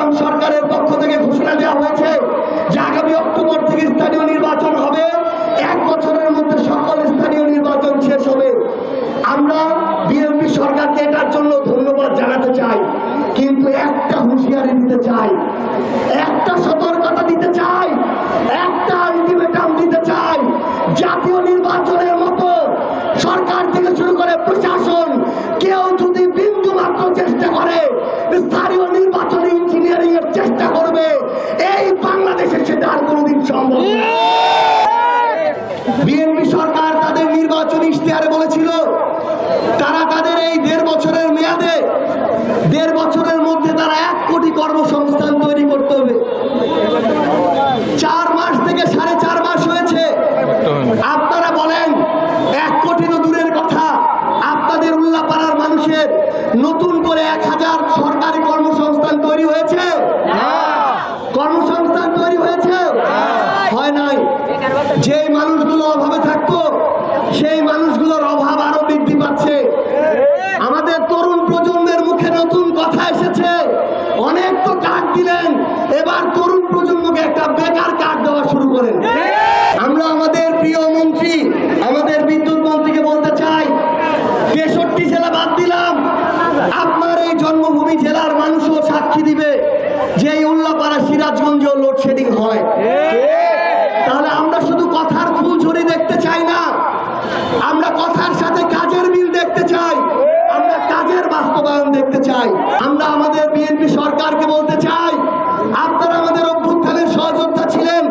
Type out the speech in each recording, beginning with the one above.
ইসলাম সরকারের পক্ষ থেকে ঘোষণা দেওয়া হয়েছে যে আগামী অক্টোবর থেকে স্থানীয় নির্বাচন হবে, 1 বছরের মধ্যে সকল স্থানীয় নির্বাচন শেষ হবে। আমরা বিএনপি সরকারকে এটার জন্য ধন্যবাদ জানাতে চাই, কিন্তু একটা হুঁশিয়ারি দিতে চাই, একটা সতর্কতা দিতে চাই, একটা আলটিমেটাম দিতে চাই। জাতীয় নির্বাচনের মতো সরকার থেকে শুরু করে প্রশাসন কেউ যদি বিন্দু মাত্র চেষ্টা করে স্থানীয় নির্বাচনে ইঞ্জিনিয়ারিং এর চেষ্টা করবে, এই বাংলাদেশে সেটা আর কোনোদিন সম্ভব না। বিএনপি সরকার তাদের নির্বাচনী ইশতেহারে বলেছিল তারা তাদের এই 1.5 বছরের মেয়াদে 1.5 বছরের মধ্যে তারা 1 কোটি কর্মসংস্থান তৈরি করতে হবে। 4 মাস থেকে 4.5 মাস হয়েছে। আপনারা বলেন 1 কোটি তো দূরের কথা, আপনাদের উল্লাপাড়ার মানুষের নতুন করে 1000 সরকারি কর্মসংস্থান তৈরি হয়েছে? কর্মসংস্থান তৈরি হয়েছে? হয় নাই। যে মানুষগুলো অভাবে থাকতো সেই মানুষগুলোর অভাব আরো বৃদ্ধি পাচ্ছে। আমাদের তরুণ প্রজন্মের মুখে নতুন কথা এসেছে, অনেক তো কার্ড দিলেন, এবার তরুণ প্রজন্মকে একটা বেকার কার্ড দেওয়া শুরু করেন। আমরা আমাদের প্রিয় মন্ত্রী, আমাদের বিদ্যুৎ মন্ত্রীকে বলতে চাই, 63 জেলা বাদ দিলাম, আপনার এই জন্মভূমি জেলার মানুষও সাক্ষী দিবে যে এই উল্লাপাড়া সিরাজগঞ্জ লোডশেডিং হয়। তাহলে আমরা শুধু কথার ফুলঝুরি দেখতে চাই না, আমরা কথার সাথে কাজের মিল দেখতে চাই, আমরা কাজের বাস্তবায়ন দেখতে চাই। আমরা আমাদের বিএনপি সরকারকে বলতে চাই, আপনারা আমাদের অভ্যুত্থানের সহযোদ্ধা ছিলেন,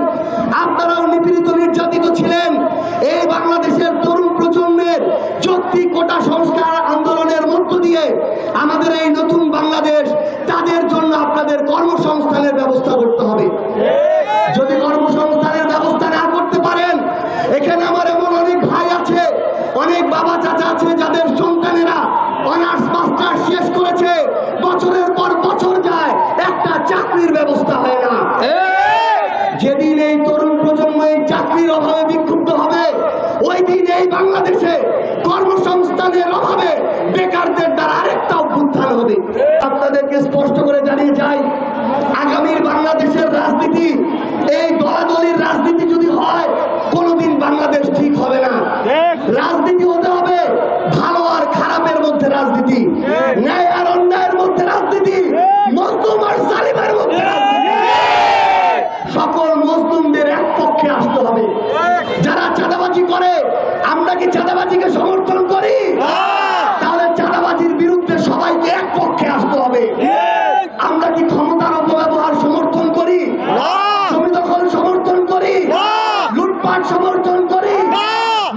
আপনারাও নিপীড়িত নির্যাতিত ছিলেন। এই বাংলাদেশের তরুণ প্রজন্মের যৌক্তিক কোটা সংস্কার আন্দোলনের মধ্য দিয়ে আমাদের এই নতুন বাংলাদেশ, তাদের জন্য আপনাদের কর্মসংস্থানের ব্যবস্থা করতে হবে। যদি কর্মসংস্থানের ব্যবস্থা না করতে পারেন, এখানে আমার এমন অনেক ভাই আছে, অনেক বাবা চাচা আছে যাদের সন্তানেরা অনার্স মাস্টার্স শেষ করেছে, বছরের পর বছর যায়, একটা চাকরির ব্যবস্থা হয় না। যেদিন এই তরুণ প্রজন্ম এই চাকরির অভাবে বিক্ষুব্ধ হবে, ওই দিন এই বাংলাদেশে কর্মসংস্থানের অভাবে বেকারদের দ্বারা আরেকটা অভ্যুত্থান হবে। আপনাদেরকে স্পষ্ট করে জানিয়ে যাই, আগামীর বাংলাদেশের রাজনীতি এই দলাদলির রাজনীতি যদি হয়, কোনোদিন বাংলাদেশ ঠিক হবে না। রাজনীতি হতে হবে ভালো আর খারাপের মধ্যে রাজনীতি, ন্যায় আর অন্যায়ের মধ্যে রাজনীতি, মজলুম আর জালিমের মধ্যে রাজনীতি। সকল মজলুমদের এক পক্ষে আসতে হবে। যারা চাঁদাবাজি করে, আমরা কি চাঁদাবাজিকে সমর্থন করি? তাহলে চাঁদাবাজির বিরুদ্ধে সবাইকে এক পক্ষে আসতে হবে। আমরা কি ক্ষমতার অপব্যবহার সমর্থন করি? জমি দখল সমর্থন করি? লুটপাট সমর্থন করি?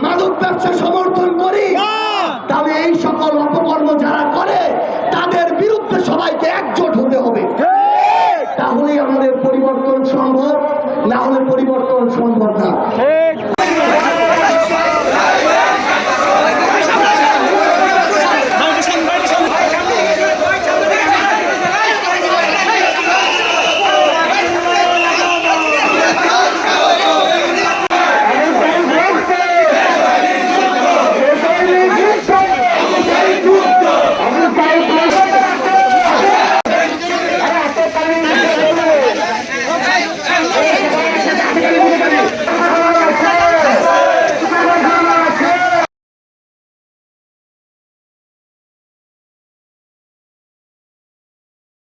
মাদক ব্যবসা সমর্থন করি? তাহলে এই সকল অপকর্ম যারা করে তাদের বিরুদ্ধে সবাইকে একজোট হতে হবে। তাহলেই আমাদের পরিবর্তন সম্ভব, না হলে পরিবর্তন সম্ভব না।